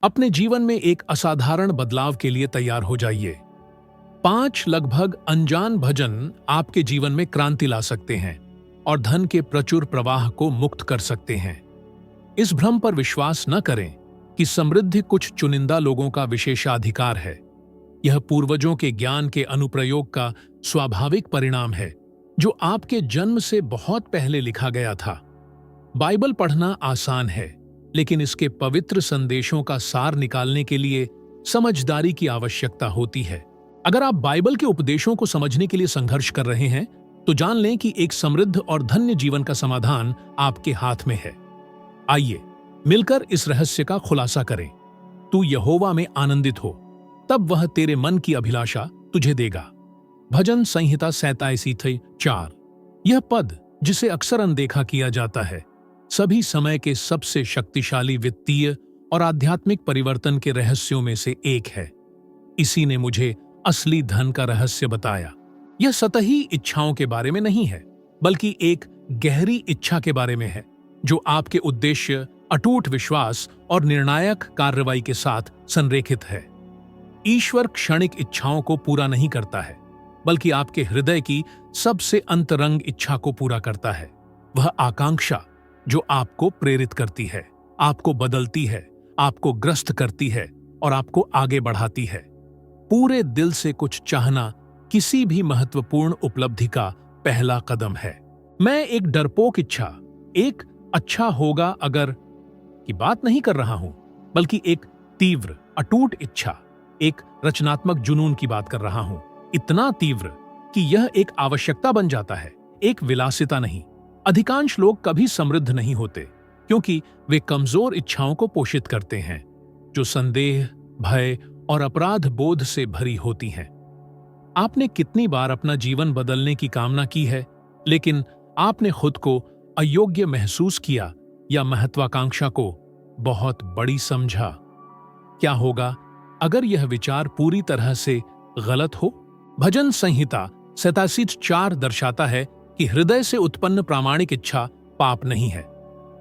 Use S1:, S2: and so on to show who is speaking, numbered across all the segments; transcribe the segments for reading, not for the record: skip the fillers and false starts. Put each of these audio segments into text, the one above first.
S1: अपने जीवन में एक असाधारण बदलाव के लिए तैयार हो जाइए। 5 लगभग अनजान भजन आपके जीवन में क्रांति ला सकते हैं और धन के प्रचुर प्रवाह को मुक्त कर सकते हैं। इस भ्रम पर विश्वास न करें कि समृद्धि कुछ चुनिंदा लोगों का विशेषाधिकार है। यह पूर्वजों के ज्ञान के अनुप्रयोग का स्वाभाविक परिणाम है, जो आपके जन्म से बहुत पहले लिखा गया था। बाइबल पढ़ना आसान है, लेकिन इसके पवित्र संदेशों का सार निकालने के लिए समझदारी की आवश्यकता होती है। अगर आप बाइबल के उपदेशों को समझने के लिए संघर्ष कर रहे हैं, तो जान लें कि एक समृद्ध और धन्य जीवन का समाधान आपके हाथ में है। आइए मिलकर इस रहस्य का खुलासा करें। तू यहोवा में आनंदित हो, तब वह तेरे मन की अभिलाषा तुझे देगा। भजन संहिता 87:4। यह पद, जिसे अक्सर अनदेखा किया जाता है, सभी समय के सबसे शक्तिशाली वित्तीय और आध्यात्मिक परिवर्तन के रहस्यों में से एक है। इसी ने मुझे असली धन का रहस्य बताया। यह सतही इच्छाओं के बारे में नहीं है, बल्कि एक गहरी इच्छा के बारे में है, जो आपके उद्देश्य, अटूट विश्वास और निर्णायक कार्रवाई के साथ संरेखित है। ईश्वर क्षणिक इच्छाओं को पूरा नहीं करता है, बल्कि आपके हृदय की सबसे अंतरंग इच्छा को पूरा करता है। वह आकांक्षा जो आपको प्रेरित करती है, आपको बदलती है, आपको ग्रस्त करती है और आपको आगे बढ़ाती है। पूरे दिल से कुछ चाहना किसी भी महत्वपूर्ण उपलब्धि का पहला कदम है। मैं एक डरपोक इच्छा, एक अच्छा होगा अगर की बात नहीं कर रहा हूं, बल्कि एक तीव्र, अटूट इच्छा, एक रचनात्मक जुनून की बात कर रहा हूं। इतना तीव्र कि यह एक आवश्यकता बन जाता है, एक विलासिता नहीं। अधिकांश लोग कभी समृद्ध नहीं होते, क्योंकि वे कमजोर इच्छाओं को पोषित करते हैं, जो संदेह, भय और अपराध बोध से भरी होती हैं। आपने कितनी बार अपना जीवन बदलने की कामना की है, लेकिन आपने खुद को अयोग्य महसूस किया या महत्वाकांक्षा को बहुत बड़ी समझा? क्या होगा अगर यह विचार पूरी तरह से गलत हो? भजन संहिता 87:4 दर्शाता है कि हृदय से उत्पन्न प्रामाणिक इच्छा पाप नहीं है।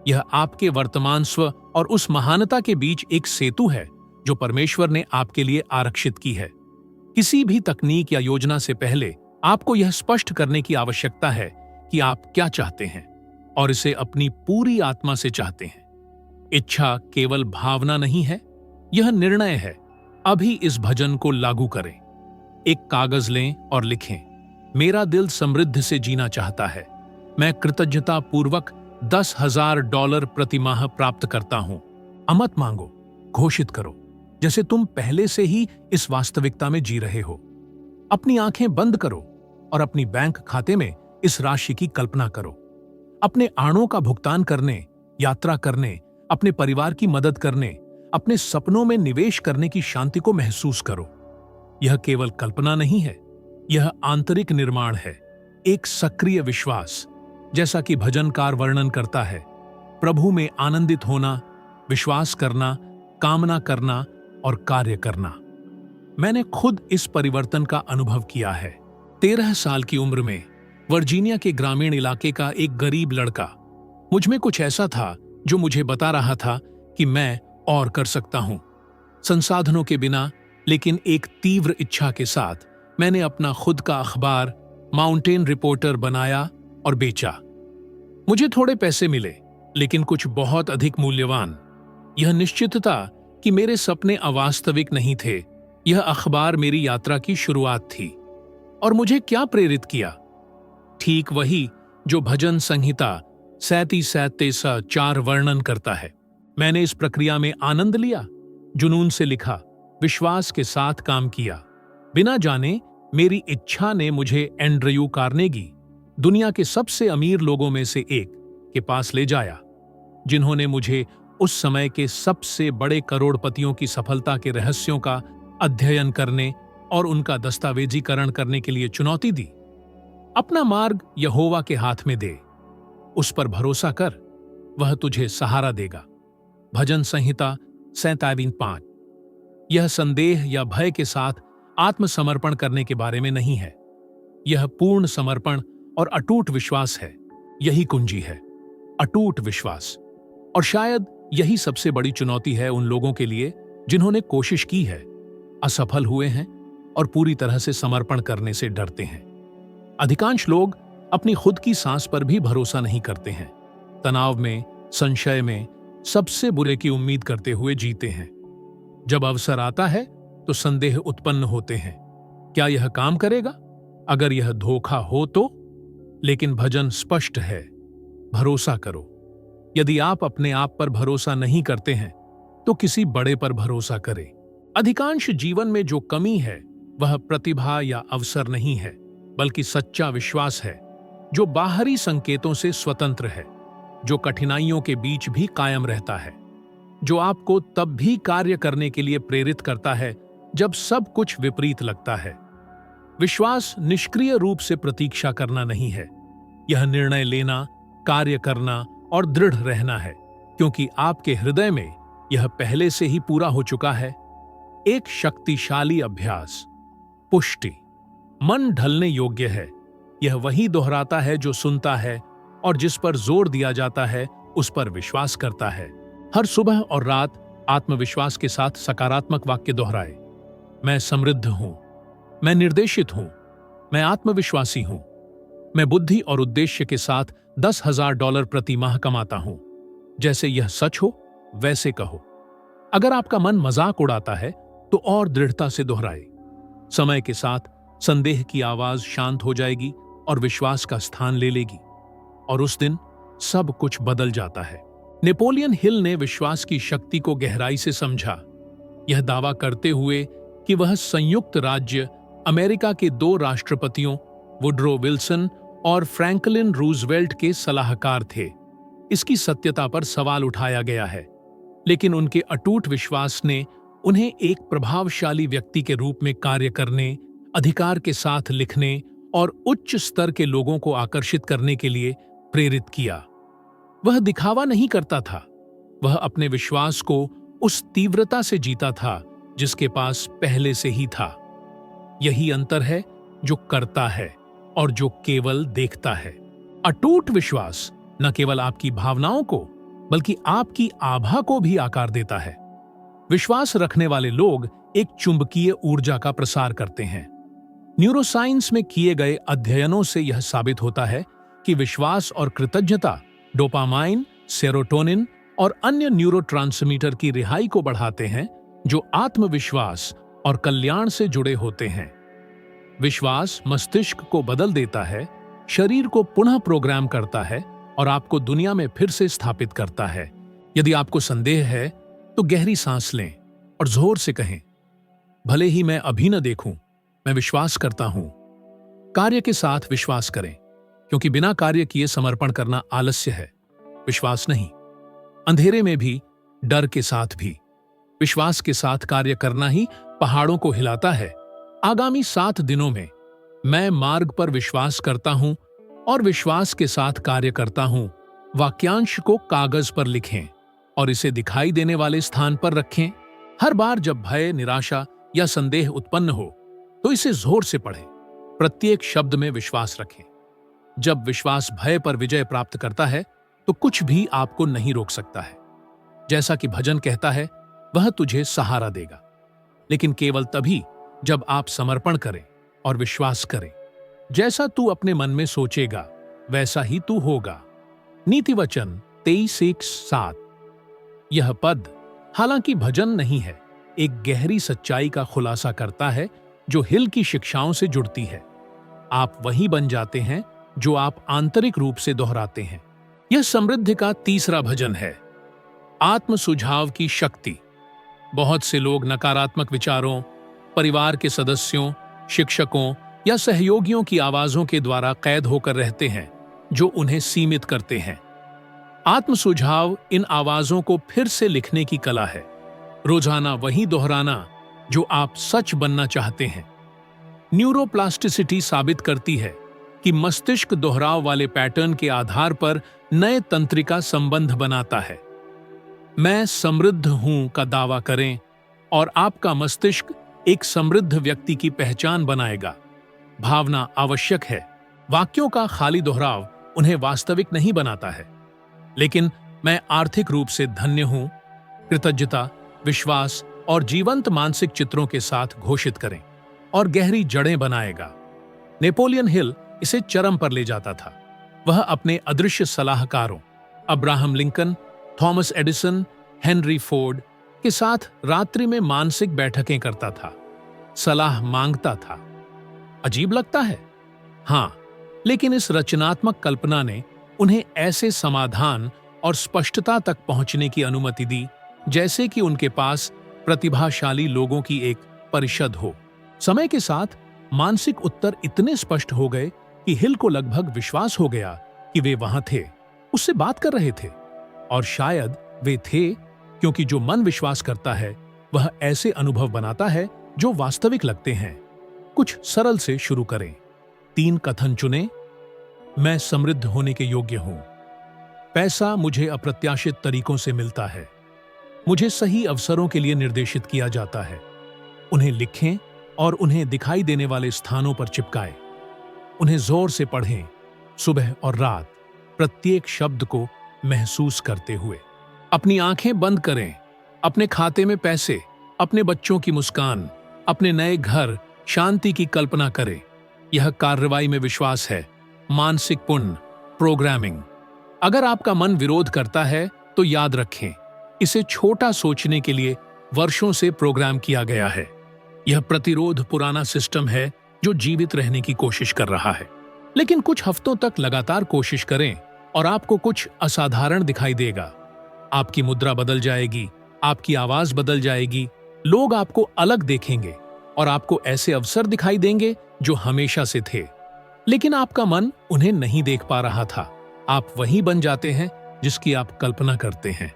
S1: यह आपके वर्तमान स्व और उस महानता के बीच एक सेतु है जो परमेश्वर ने आपके लिए आरक्षित की है। किसी भी तकनीक या योजना से पहले आपको यह स्पष्ट करने की आवश्यकता है कि आप क्या चाहते हैं और इसे अपनी पूरी आत्मा से चाहते हैं। इच्छा केवल भावना नहीं है, यह निर्णय है। अभी इस भजन को लागू करें। एक कागज लें और लिखें, मेरा दिल समृद्ध से जीना चाहता है। मैं कृतज्ञता पूर्वक $10,000 प्रति माह प्राप्त करता हूं। अमत मांगो, घोषित करो, जैसे तुम पहले से ही इस वास्तविकता में जी रहे हो। अपनी आंखें बंद करो और अपनी बैंक खाते में इस राशि की कल्पना करो। अपने आणों का भुगतान करने, यात्रा करने, अपने परिवार की मदद करने, अपने सपनों में निवेश करने की शांति को महसूस करो। यह केवल कल्पना नहीं है, यह आंतरिक निर्माण है, एक सक्रिय विश्वास, जैसा कि भजनकार वर्णन करता है। प्रभु में आनंदित होना, विश्वास करना, कामना करना और कार्य करना। मैंने खुद इस परिवर्तन का अनुभव किया है। 13 साल की उम्र में वर्जीनिया के ग्रामीण इलाके का एक गरीब लड़का, मुझ में कुछ ऐसा था जो मुझे बता रहा था कि मैं और कर सकता हूं। संसाधनों के बिना, लेकिन एक तीव्र इच्छा के साथ, मैंने अपना खुद का अखबार माउंटेन रिपोर्टर बनाया और बेचा। मुझे थोड़े पैसे मिले, लेकिन कुछ बहुत अधिक मूल्यवान। यह निश्चितता कि मेरे सपने अवास्तविक नहीं थे। यह अखबार मेरी यात्रा की शुरुआत थी। और मुझे क्या प्रेरित किया? ठीक वही जो भजन संहिता 37:4 वर्णन करता है। मैंने इस प्रक्रिया में आनंद लिया, जुनून से लिखा, विश्वास के साथ काम किया। बिना जाने मेरी इच्छा ने मुझे एंड्रयू कार्नेगी, दुनिया के सबसे अमीर लोगों में से एक, के पास ले जाया, जिन्होंने मुझे उस समय के सबसे बड़े करोड़पतियों की सफलता के रहस्यों का अध्ययन करने और उनका दस्तावेजीकरण करने के लिए चुनौती दी। अपना मार्ग यहोवा के हाथ में दे, उस पर भरोसा कर, वह तुझे सहारा देगा। भजन संहिता 37:5। यह संदेह या भय के साथ आत्मसमर्पण करने के बारे में नहीं है। यह पूर्ण समर्पण और अटूट विश्वास है। यही कुंजी है, अटूट विश्वास। और शायद यही सबसे बड़ी चुनौती है उन लोगों के लिए जिन्होंने कोशिश की है, असफल हुए हैं और पूरी तरह से समर्पण करने से डरते हैं। अधिकांश लोग अपनी खुद की सांस पर भी भरोसा नहीं करते हैं। तनाव में, संशय में, सबसे बुरे की उम्मीद करते हुए जीते हैं। जब अवसर आता है तो संदेह उत्पन्न होते हैं। क्या यह काम करेगा? अगर यह धोखा हो तो? लेकिन भजन स्पष्ट है, भरोसा करो। यदि आप अपने आप पर भरोसा नहीं करते हैं तो किसी बड़े पर भरोसा करें। अधिकांश जीवन में जो कमी है वह प्रतिभा या अवसर नहीं है, बल्कि सच्चा विश्वास है, जो बाहरी संकेतों से स्वतंत्र है, जो कठिनाइयों के बीच भी कायम रहता है, जो आपको तब भी कार्य करने के लिए प्रेरित करता है जब सब कुछ विपरीत लगता है। विश्वास निष्क्रिय रूप से प्रतीक्षा करना नहीं है, यह निर्णय लेना, कार्य करना और दृढ़ रहना है, क्योंकि आपके हृदय में यह पहले से ही पूरा हो चुका है। एक शक्तिशाली अभ्यास, पुष्टि। मन ढलने योग्य है। यह वही दोहराता है जो सुनता है, और जिस पर जोर दिया जाता है उस पर विश्वास करता है। हर सुबह और रात आत्मविश्वास के साथ सकारात्मक वाक्य दोहराए। मैं समृद्ध हूं, मैं निर्देशित हूं, मैं आत्मविश्वासी हूं, मैं बुद्धि और उद्देश्य के साथ $10,000 प्रति माह कमाता हूं। जैसे यह सच हो वैसे कहो। अगर आपका मन मजाक उड़ाता है तो और दृढ़ता से दोहराए। समय के साथ संदेह की आवाज शांत हो जाएगी और विश्वास का स्थान ले लेगी, और उस दिन सब कुछ बदल जाता है। नेपोलियन हिल ने विश्वास की शक्ति को गहराई से समझा, यह दावा करते हुए कि वह संयुक्त राज्य अमेरिका के 2 राष्ट्रपतियों वुड्रो विल्सन और फ्रैंकलिन रूजवेल्ट के सलाहकार थे। इसकी सत्यता पर सवाल उठाया गया है, लेकिन उनके अटूट विश्वास ने उन्हें एक प्रभावशाली व्यक्ति के रूप में कार्य करने, अधिकार के साथ लिखने और उच्च स्तर के लोगों को आकर्षित करने के लिए प्रेरित किया। वह दिखावा नहीं करता था, वह अपने विश्वास को उस तीव्रता से जीता था जिसके पास पहले से ही था। यही अंतर है जो करता है और जो केवल देखता है। अटूट विश्वास न केवल आपकी भावनाओं को बल्कि आपकी आभा को भी आकार देता है। विश्वास रखने वाले लोग एक चुंबकीय ऊर्जा का प्रसार करते हैं। न्यूरोसाइंस में किए गए अध्ययनों से यह साबित होता है कि विश्वास और कृतज्ञता डोपामाइन, सेरोटोनिन और अन्य न्यूरोट्रांसमीटर की रिहाई को बढ़ाते हैं, जो आत्मविश्वास और कल्याण से जुड़े होते हैं। विश्वास मस्तिष्क को बदल देता है, शरीर को पुनः प्रोग्राम करता है और आपको दुनिया में फिर से स्थापित करता है। यदि आपको संदेह है तो गहरी सांस लें और जोर से कहें, भले ही मैं अभी न देखूं, मैं विश्वास करता हूं। कार्य के साथ विश्वास करें, क्योंकि बिना कार्य किए समर्पण करना आलस्य है, विश्वास नहीं। अंधेरे में भी, डर के साथ भी, विश्वास के साथ कार्य करना ही पहाड़ों को हिलाता है। आगामी 7 दिनों में मैं मार्ग पर विश्वास करता हूं और विश्वास के साथ कार्य करता हूं वाक्यांश को कागज पर लिखें और इसे दिखाई देने वाले स्थान पर रखें। हर बार जब भय, निराशा या संदेह उत्पन्न हो तो इसे जोर से पढ़ें। प्रत्येक शब्द में विश्वास रखें। जब विश्वास भय पर विजय प्राप्त करता है तो कुछ भी आपको नहीं रोक सकता है। जैसा कि भजन कहता है, वह तुझे सहारा देगा, लेकिन केवल तभी जब आप समर्पण करें और विश्वास करें। जैसा तू अपने मन में सोचेगा वैसा ही तू होगा। नीति वचन 23:7। यह पद हालांकि भजन नहीं है, एक गहरी सच्चाई का खुलासा करता है जो हिल की शिक्षाओं से जुड़ती है। आप वही बन जाते हैं जो आप आंतरिक रूप से दोहराते हैं। यह समृद्धि का तीसरा भजन है, आत्म सुझाव की शक्ति। बहुत से लोग नकारात्मक विचारों, परिवार के सदस्यों, शिक्षकों या सहयोगियों की आवाजों के द्वारा कैद होकर रहते हैं, जो उन्हें सीमित करते हैं। आत्म सुझाव इन आवाजों को फिर से लिखने की कला है, रोजाना वही दोहराना जो आप सच बनना चाहते हैं। न्यूरोप्लास्टिसिटी साबित करती है कि मस्तिष्क दोहराव वाले पैटर्न के आधार पर नए तंत्रिका संबंध बनाता है। मैं समृद्ध हूं का दावा करें और आपका मस्तिष्क एक समृद्ध व्यक्ति की पहचान बनाएगा। भावना आवश्यक है, वाक्यों का खाली दोहराव उन्हें वास्तविक नहीं बनाता है। लेकिन मैं आर्थिक रूप से धन्य हूं, कृतज्ञता, विश्वास, और जीवंत मानसिक चित्रों के साथ घोषित करें और गहरी जड़ें बनाएगा। नेपोलियन हिल इसे चरम पर ले जाता था। वह अपने अदृश्य सलाहकारों Abraham Lincoln, Thomas Edison, Henry Ford के साथ रात्रि में मानसिक बैठकें करता था, सलाह मांगता था। अजीब लगता है? हाँ, लेकिन इस रचनात्मक कल्पना ने उन्हें ऐसे समाधान और स्पष्टता तक पहुंचने की अनुमति दी जैसे कि उनके पास प्रतिभाशाली लोगों की एक परिषद हो। समय के साथ मानसिक उत्तर इतने स्पष्ट हो गए कि हिल को लगभग विश्वास हो गया कि वे वहां थे, उससे बात कर रहे थे। और शायद वे थे, क्योंकि जो मन विश्वास करता है वह ऐसे अनुभव बनाता है जो वास्तविक लगते हैं। कुछ सरल से शुरू करें। 3 कथन चुनें। मैं समृद्ध होने के योग्य हूं। पैसा मुझे अप्रत्याशित तरीकों से मिलता है। मुझे सही अवसरों के लिए निर्देशित किया जाता है। उन्हें लिखें और उन्हें दिखाई देने वाले स्थानों पर चिपकाएं। उन्हें जोर से पढ़ें, सुबह और रात, प्रत्येक शब्द को महसूस करते हुए। अपनी आंखें बंद करें। अपने खाते में पैसे, अपने बच्चों की मुस्कान, अपने नए घर, शांति की कल्पना करें। यह कार्रवाई में विश्वास है, मानसिक पुण्य, प्रोग्रामिंग। अगर आपका मन विरोध करता है तो याद रखें, इसे छोटा सोचने के लिए वर्षों से प्रोग्राम किया गया है। यह प्रतिरोध पुराना सिस्टम है जो जीवित रहने की कोशिश कर रहा है। लेकिन कुछ हफ्तों तक लगातार कोशिश करें और आपको कुछ असाधारण दिखाई देगा। आपकी मुद्रा बदल जाएगी, आपकी आवाज बदल जाएगी, लोग आपको अलग देखेंगे और आपको ऐसे अवसर दिखाई देंगे जो हमेशा से थे, लेकिन आपका मन उन्हें नहीं देख पा रहा था। आप वही बन जाते हैं जिसकी आप कल्पना करते हैं।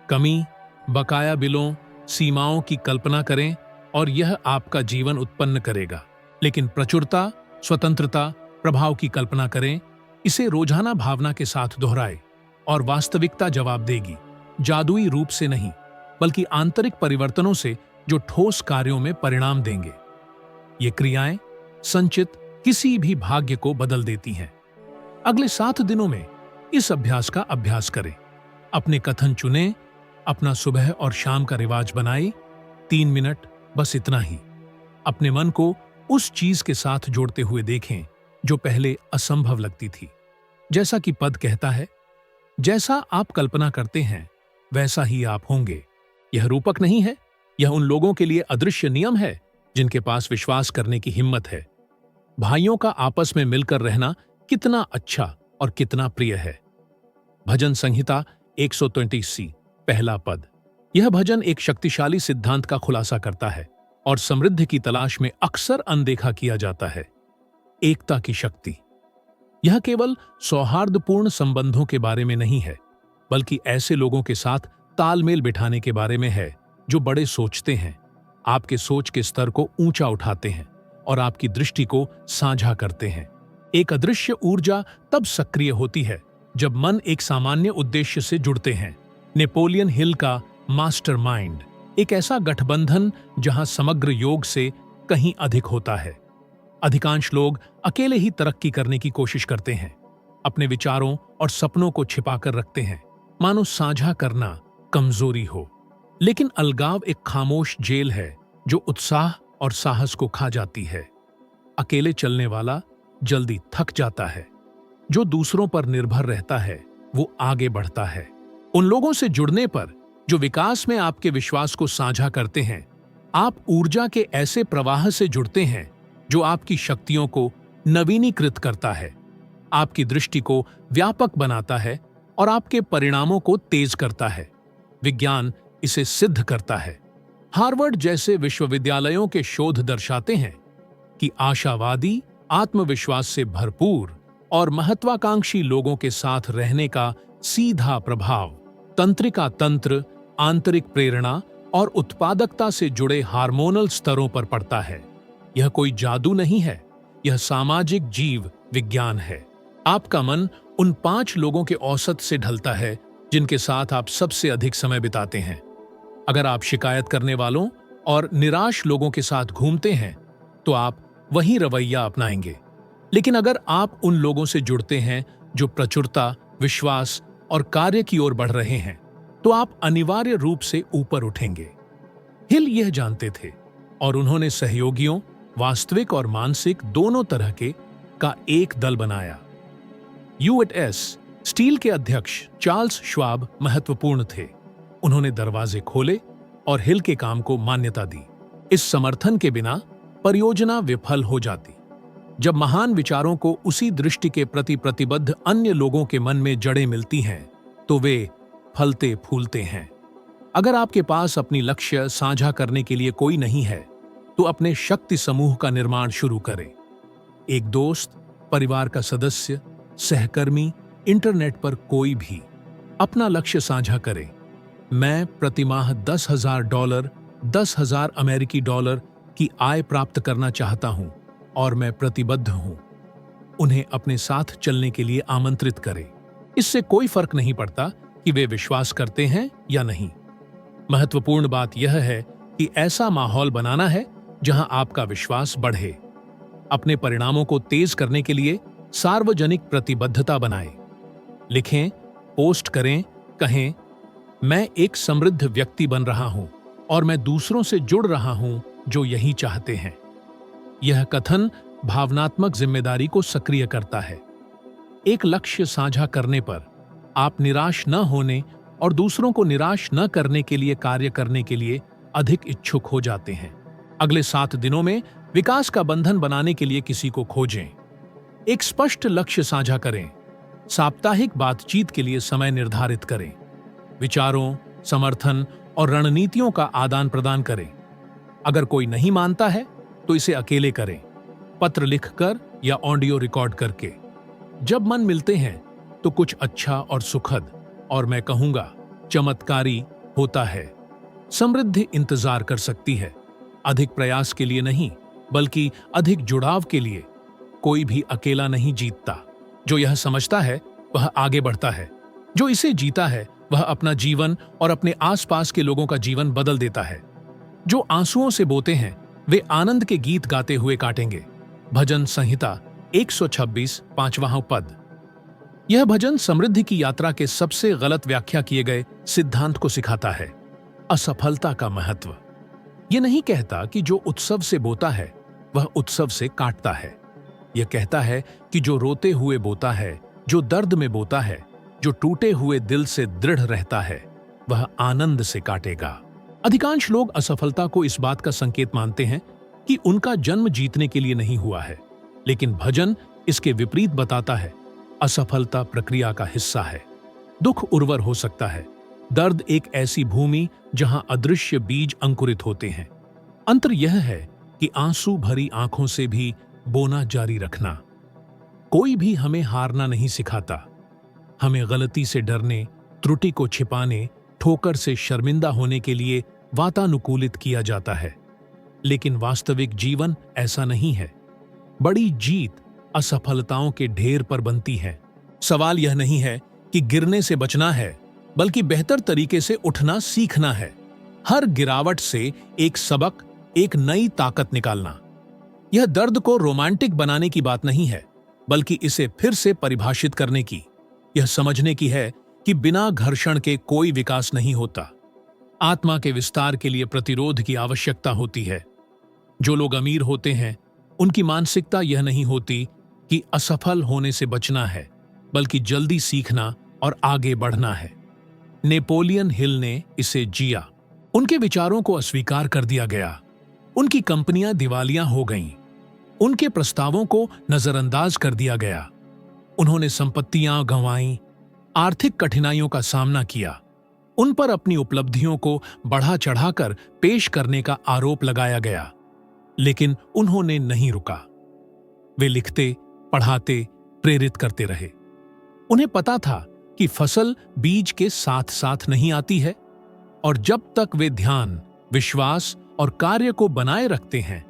S1: कमी, बकाया बिलों, सीमाओं की कल्पना करें और यह आपका जीवन उत्पन्न करेगा। लेकिन प्रचुरता, स्वतंत्रता, प्रभाव की कल्पना करें। इसे रोजाना भावना के साथ दोहराएं और वास्तविकता जवाब देगी। जादुई रूप से नहीं, बल्कि आंतरिक परिवर्तनों से जो ठोस कार्यों में परिणाम देंगे। ये क्रियाएं संचित किसी भी भाग्य को बदल देती हैं। अगले 7 दिनों में इस अभ्यास का अभ्यास करें। अपने कथन चुनें, अपना सुबह और शाम का रिवाज बनाएं। 3 मिनट, बस इतना ही। अपने मन को उस चीज के साथ जोड़ते हुए देखें जो पहले असंभव लगती थी। जैसा कि पद कहता है, जैसा आप कल्पना करते हैं वैसा ही आप होंगे। यह रूपक नहीं है, यह उन लोगों के लिए अदृश्य नियम है जिनके पास विश्वास करने की हिम्मत है। भाइयों का आपस में मिलकर रहना कितना अच्छा और कितना प्रिय है। भजन संहिता 120C, पहला पद। यह भजन एक शक्तिशाली सिद्धांत का खुलासा करता है और समृद्धि की तलाश में अक्सर अनदेखा किया जाता है। एकता की शक्ति। यह केवल सौहार्दपूर्ण संबंधों के बारे में नहीं है, बल्कि ऐसे लोगों के साथ तालमेल बिठाने के बारे में है जो बड़े सोचते हैं, आपके सोच के स्तर को ऊंचा उठाते हैं और आपकी दृष्टि को साझा करते हैं। एक अदृश्य ऊर्जा तब सक्रिय होती है जब मन एक सामान्य उद्देश्य से जुड़ते हैं। नेपोलियन हिल का मास्टरमाइंड एक ऐसा गठबंधन जहां समग्र योग से कहीं अधिक होता है। अधिकांश लोग अकेले ही तरक्की करने की कोशिश करते हैं, अपने विचारों और सपनों को छिपाकर रखते हैं, मानो साझा करना कमजोरी हो। लेकिन अलगाव एक खामोश जेल है जो उत्साह और साहस को खा जाती है। अकेले चलने वाला जल्दी थक जाता है। जो दूसरों पर निर्भर रहता है वो आगे बढ़ता है। उन लोगों से जुड़ने पर जो विकास में आपके विश्वास को साझा करते हैं, आप ऊर्जा के ऐसे प्रवाह से जुड़ते हैं जो आपकी शक्तियों को नवीनीकृत करता है, आपकी दृष्टि को व्यापक बनाता है और आपके परिणामों को तेज करता है। विज्ञान इसे सिद्ध करता है। हार्वर्ड जैसे विश्वविद्यालयों के शोध दर्शाते हैं कि आशावादी, आत्मविश्वास से भरपूर और महत्वाकांक्षी लोगों के साथ रहने का सीधा प्रभाव तंत्रिका तंत्र, आंतरिक प्रेरणा और उत्पादकता से जुड़े हार्मोनल स्तरों पर पड़ता है। यह कोई जादू नहीं है, यह सामाजिक जीव विज्ञान है। आपका मन उन 5 लोगों के औसत से ढलता है जिनके साथ आप सबसे अधिक समय बिताते हैं। अगर आप शिकायत करने वालों और निराश लोगों के साथ घूमते हैं तो आप वही रवैया अपनाएंगे। लेकिन अगर आप उन लोगों से जुड़ते हैं जो प्रचुरता, विश्वास और कार्य की ओर बढ़ रहे हैं, तो आप अनिवार्य रूप से ऊपर उठेंगे। हिल यह जानते थे और उन्होंने सहयोगियों, वास्तविक और मानसिक दोनों तरह के का एक दल बनाया। यूएस स्टील के अध्यक्ष चार्ल्स श्वाब महत्वपूर्ण थे। उन्होंने दरवाजे खोले और हिल के काम को मान्यता दी। इस समर्थन के बिना परियोजना विफल हो जाती। जब महान विचारों को उसी दृष्टि के प्रति प्रतिबद्ध अन्य लोगों के मन में जड़ें मिलती हैं तो वे फलते फूलते हैं। अगर आपके पास अपनी लक्ष्य साझा करने के लिए कोई नहीं है तो अपने शक्ति समूह का निर्माण शुरू करें। एक दोस्त, परिवार का सदस्य, सहकर्मी, इंटरनेट पर कोई भी अपना लक्ष्य साझा करे। मैं प्रतिमाह $10,000, $10,000 की आय प्राप्त करना चाहता हूं और मैं प्रतिबद्ध हूं। उन्हें अपने साथ चलने के लिए आमंत्रित करें। इससे कोई फर्क नहीं पड़ता कि वे विश्वास करते हैं या नहीं। महत्वपूर्ण बात यह है कि ऐसा माहौल बनाना है जहां आपका विश्वास बढ़े। अपने परिणामों को तेज करने के लिए सार्वजनिक प्रतिबद्धता बनाएं। लिखें, पोस्ट करें, कहें, मैं एक समृद्ध व्यक्ति बन रहा हूं और मैं दूसरों से जुड़ रहा हूं जो यही चाहते हैं। यह कथन भावनात्मक जिम्मेदारी को सक्रिय करता है। एक लक्ष्य साझा करने पर आप निराश न होने और दूसरों को निराश न करने के लिए कार्य करने के लिए अधिक इच्छुक हो जाते हैं। अगले 7 दिनों में विकास का बंधन बनाने के लिए किसी को खोजें। एक स्पष्ट लक्ष्य साझा करें। साप्ताहिक बातचीत के लिए समय निर्धारित करें। विचारों, समर्थन और रणनीतियों का आदान प्रदान करें। अगर कोई नहीं मानता है तो इसे अकेले करें, पत्र लिखकर या ऑडियो रिकॉर्ड करके। जब मन मिलते हैं तो कुछ अच्छा और सुखद, और मैं कहूंगा चमत्कारी होता है। समृद्धि इंतजार कर सकती है, अधिक प्रयास के लिए नहीं बल्कि अधिक जुड़ाव के लिए। कोई भी अकेला नहीं जीतता। जो यह समझता है वह आगे बढ़ता है। जो इसे जीता है वह अपना जीवन और अपने आसपास के लोगों का जीवन बदल देता है। जो आंसुओं से बोते हैं वे आनंद के गीत गाते हुए काटेंगे। भजन संहिता 126, 5वां पद। यह भजन समृद्धि की यात्रा के सबसे गलत व्याख्या किए गए सिद्धांत को सिखाता है। असफलता का महत्व। यह नहीं कहता कि जो उत्सव से बोता है वह उत्सव से काटता है। यह कहता है कि जो रोते हुए बोता है, जो दर्द में बोता है, जो टूटे हुए दिल से दृढ़ रहता है, वह आनंद से काटेगा। अधिकांश लोग असफलता को इस बात का संकेत मानते हैं कि उनका जन्म जीतने के लिए नहीं हुआ है, लेकिन भजन इसके विपरीत बताता है। असफलता प्रक्रिया का हिस्सा है। दुख उर्वर हो सकता है। दर्द एक ऐसी भूमि जहां अदृश्य बीज अंकुरित होते हैं। अंतर यह है कि आंसू भरी आंखों से भी बोना जारी रखना। कोई भी हमें हारना नहीं सिखाता। हमें गलती से डरने, त्रुटि को छिपाने, ठोकर से शर्मिंदा होने के लिए वातानुकूलित किया जाता है। लेकिन वास्तविक जीवन ऐसा नहीं है। बड़ी जीत असफलताओं के ढेर पर बनती है। सवाल यह नहीं है कि गिरने से बचना है, बल्कि बेहतर तरीके से उठना सीखना है। हर गिरावट से एक सबक, एक नई ताकत निकालना। यह दर्द को रोमांटिक बनाने की बात नहीं है, बल्कि इसे फिर से परिभाषित करने की। यह समझने की है कि बिना घर्षण के कोई विकास नहीं होता। आत्मा के विस्तार के लिए प्रतिरोध की आवश्यकता होती है। जो लोग अमीर होते हैं उनकी मानसिकता यह नहीं होती कि असफल होने से बचना है, बल्कि जल्दी सीखना और आगे बढ़ना है। नेपोलियन हिल ने इसे जिया। उनके विचारों को अस्वीकार कर दिया गया। उनकी कंपनियां दिवालिया हो गईं। उनके प्रस्तावों को नजरअंदाज कर दिया गया। उन्होंने संपत्तियां गंवाईं, आर्थिक कठिनाइयों का सामना किया। उन पर अपनी उपलब्धियों को बढ़ा चढ़ाकर पेश करने का आरोप लगाया गया, लेकिन उन्होंने नहीं रुका। वे लिखते, पढ़ाते, प्रेरित करते रहे। उन्हें पता था कि फसल बीज के साथ साथ नहीं आती है, और जब तक वे ध्यान, विश्वास और कार्य को बनाए रखते हैं,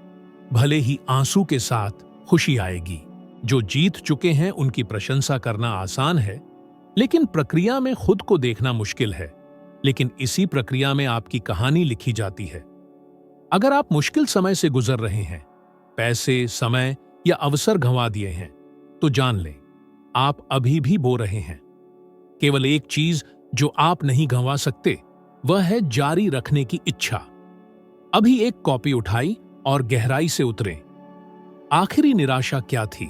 S1: भले ही आंसू के साथ खुशी आएगी। जो जीत चुके हैं उनकी प्रशंसा करना आसान है, लेकिन प्रक्रिया में खुद को देखना मुश्किल है। लेकिन इसी प्रक्रिया में आपकी कहानी लिखी जाती है। अगर आप मुश्किल समय से गुजर रहे हैं, पैसे, समय या अवसर गंवा दिए हैं, तो जान लें, आप अभी भी बो रहे हैं। केवल एक चीज जो आप नहीं गंवा सकते, वह है जारी रखने की इच्छा। अभी एक कॉपी उठाई और गहराई से उतरे। आखिरी निराशा क्या थी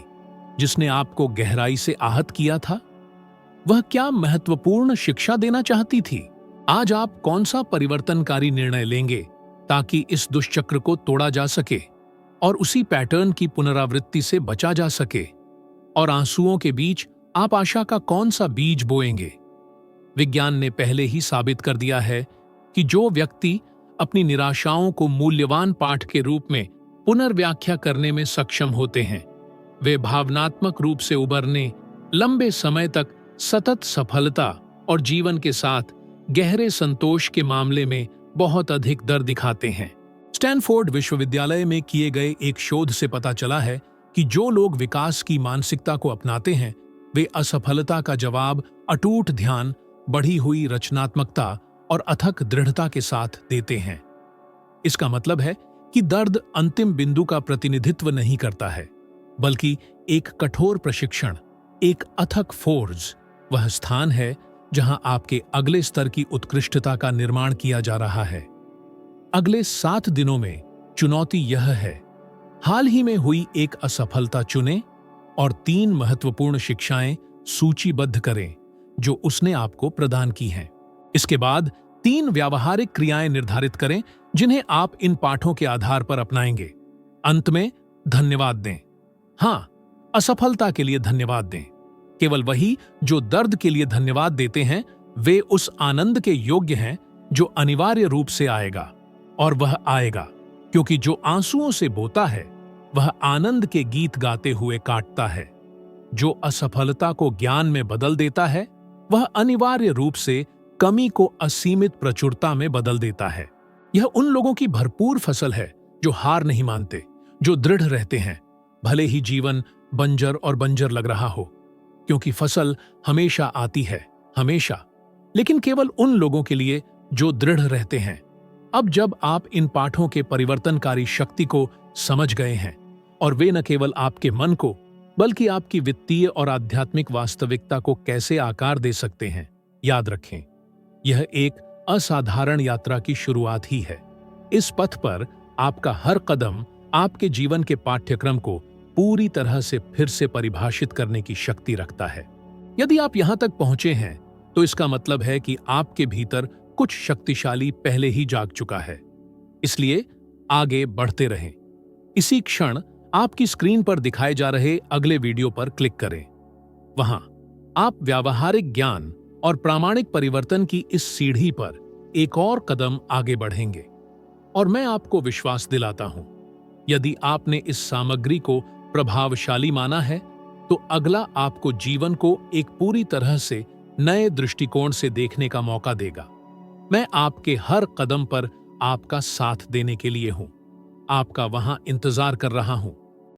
S1: जिसने आपको गहराई से आहत किया था? वह क्या महत्वपूर्ण शिक्षा देना चाहती थी? आज आप कौन सा परिवर्तनकारी निर्णय लेंगे ताकि इस दुष्चक्र को तोड़ा जा सके और उसी पैटर्न की पुनरावृत्ति से बचा जा सके? और आंसुओं के बीच आप आशा का कौन सा बीज बोएंगे? विज्ञान ने पहले ही साबित कर दिया है कि जो व्यक्ति अपनी निराशाओं को मूल्यवान पाठ के रूप में पुनर्व्याख्या करने में सक्षम होते हैं, वे भावनात्मक रूप से उबरने, लंबे समय तक सतत सफलता और जीवन के साथ गहरे संतोष के मामले में बहुत अधिक दर दिखाते हैं। स्टैनफोर्ड विश्वविद्यालय में किए गए एक शोध से पता चला है कि जो लोग विकास की मानसिकता को अपनाते हैं, वे असफलता का जवाब अटूट ध्यान, बढ़ी हुई रचनात्मकता और अथक दृढ़ता के साथ देते हैं। इसका मतलब है कि दर्द अंतिम बिंदु का प्रतिनिधित्व नहीं करता है, बल्कि एक कठोर प्रशिक्षण, एक अथक फोर्ज, वह स्थान है जहां आपके अगले स्तर की उत्कृष्टता का निर्माण किया जा रहा है। अगले 7 दिनों में चुनौती यह है, हाल ही में हुई एक असफलता चुनें और 3 महत्वपूर्ण शिक्षाएं सूचीबद्ध करें जो उसने आपको प्रदान की हैं। इसके बाद 3 व्यावहारिक क्रियाएं निर्धारित करें जिन्हें आप इन पाठों के आधार पर अपनाएंगे। अंत में धन्यवाद दें। हाँ, असफलता के लिए धन्यवाद दें। केवल वही जो दर्द के लिए धन्यवाद देते हैं, वे उस आनंद के योग्य हैं जो अनिवार्य रूप से आएगा, और वह आएगा क्योंकि जो आंसुओं से बोता है वह आनंद के गीत गाते हुए काटता है। जो असफलता को ज्ञान में बदल देता है, वह अनिवार्य रूप से कमी को असीमित प्रचुरता में बदल देता है। यह उन लोगों की भरपूर फसल है जो हार नहीं मानते, जो दृढ़ रहते हैं, भले ही जीवन बंजर और बंजर लग रहा हो, क्योंकि फसल हमेशा आती है, हमेशा, लेकिन केवल उन लोगों के लिए जो दृढ़ रहते हैं। अब जब आप इन पाठों के परिवर्तनकारी शक्ति को समझ गए हैं और वे न केवल आपके मन को बल्कि आपकी वित्तीय और आध्यात्मिक वास्तविकता को कैसे आकार दे सकते हैं, याद रखें, यह एक असाधारण यात्रा की शुरुआत ही है। इस पथ पर आपका हर कदम आपके जीवन के पाठ्यक्रम को पूरी तरह से फिर से परिभाषित करने की शक्ति रखता है। यदि आप यहां तक पहुंचे हैं तो इसका मतलब है कि आपके भीतर कुछ शक्तिशाली पहले ही जाग चुका है। इसलिए आगे बढ़ते रहें। इसी क्षण आपकी स्क्रीन पर दिखाए जा रहे अगले वीडियो पर क्लिक करें। वहां आप व्यावहारिक ज्ञान और प्रामाणिक परिवर्तन की इस सीढ़ी पर एक और कदम आगे बढ़ेंगे। और मैं आपको विश्वास दिलाता हूं, यदि आपने इस सामग्री को प्रभावशाली माना है, तो अगला आपको जीवन को एक पूरी तरह से नए दृष्टिकोण से देखने का मौका देगा। मैं आपके हर कदम पर आपका साथ देने के लिए हूं, आपका वहां इंतजार कर रहा हूं।